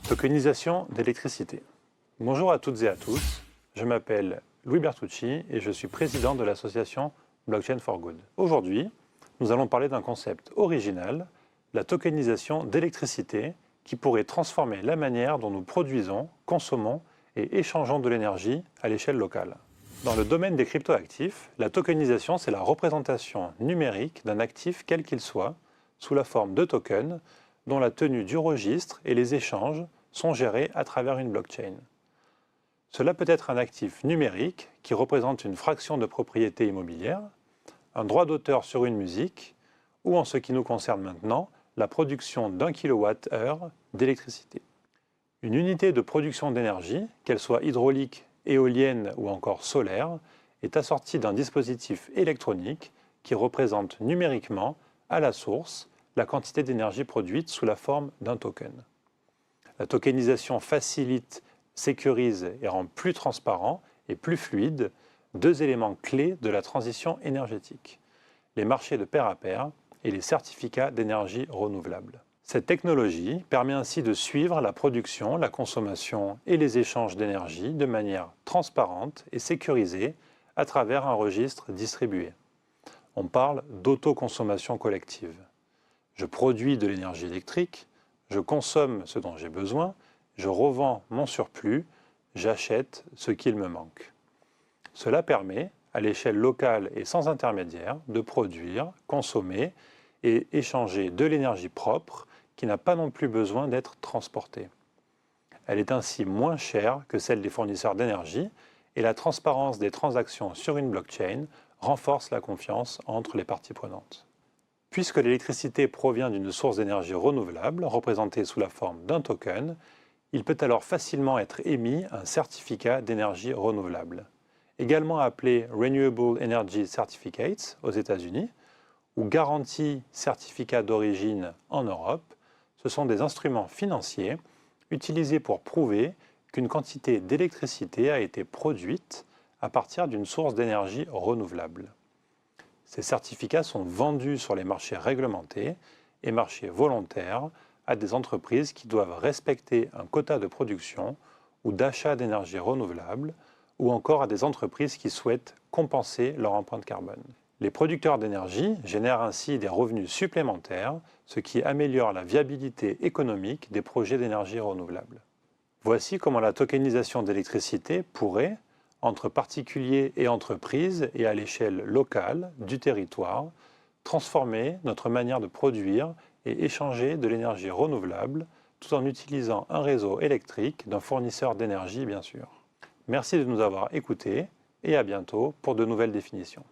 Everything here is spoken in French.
Tokenisation d'électricité. Bonjour à toutes et à tous, je m'appelle Louis Bertucci et je suis président de l'association Blockchain for Good. Aujourd'hui, nous allons parler d'un concept original, la tokenisation d'électricité, qui pourrait transformer la manière dont nous produisons, consommons et échangeons de l'énergie à l'échelle locale. Dans le domaine des cryptoactifs, la tokenisation, c'est la représentation numérique d'un actif quel qu'il soit, sous la forme de tokens, dont la tenue du registre et les échanges sont gérés à travers une blockchain. Cela peut être un actif numérique qui représente une fraction de propriété immobilière, un droit d'auteur sur une musique, ou en ce qui nous concerne maintenant, la production d'1 kWh d'électricité. Une unité de production d'énergie, qu'elle soit hydraulique, éolienne ou encore solaire, est assortie d'un dispositif électronique qui représente numériquement, à la source, la quantité d'énergie produite sous la forme d'un token. La tokenisation facilite, sécurise et rend plus transparent et plus fluide deux éléments clés de la transition énergétique, les marchés de pair à pair et les certificats d'énergie renouvelable. Cette technologie permet ainsi de suivre la production, la consommation et les échanges d'énergie de manière transparente et sécurisée à travers un registre distribué. On parle d'autoconsommation collective. Je produis de l'énergie électrique, je consomme ce dont j'ai besoin, je revends mon surplus, j'achète ce qu'il me manque. Cela permet, à l'échelle locale et sans intermédiaire, de produire, consommer et échanger de l'énergie propre qui n'a pas non plus besoin d'être transportée. Elle est ainsi moins chère que celle des fournisseurs d'énergie et la transparence des transactions sur une blockchain renforce la confiance entre les parties prenantes. Puisque l'électricité provient d'une source d'énergie renouvelable, représentée sous la forme d'un token, il peut alors facilement être émis un certificat d'énergie renouvelable, également appelé Renewable Energy Certificates aux États-Unis ou Guarantee Certificat d'origine en Europe. Ce sont des instruments financiers utilisés pour prouver qu'une quantité d'électricité a été produite à partir d'une source d'énergie renouvelable. Ces certificats sont vendus sur les marchés réglementés et marchés volontaires à des entreprises qui doivent respecter un quota de production ou d'achat d'énergie renouvelable ou encore à des entreprises qui souhaitent compenser leur empreinte carbone. Les producteurs d'énergie génèrent ainsi des revenus supplémentaires, ce qui améliore la viabilité économique des projets d'énergie renouvelable. Voici comment la tokenisation d'électricité pourrait, entre particuliers et entreprises et à l'échelle locale du territoire, transformer notre manière de produire et échanger de l'énergie renouvelable tout en utilisant un réseau électrique d'un fournisseur d'énergie bien sûr. Merci de nous avoir écoutés et à bientôt pour de nouvelles définitions.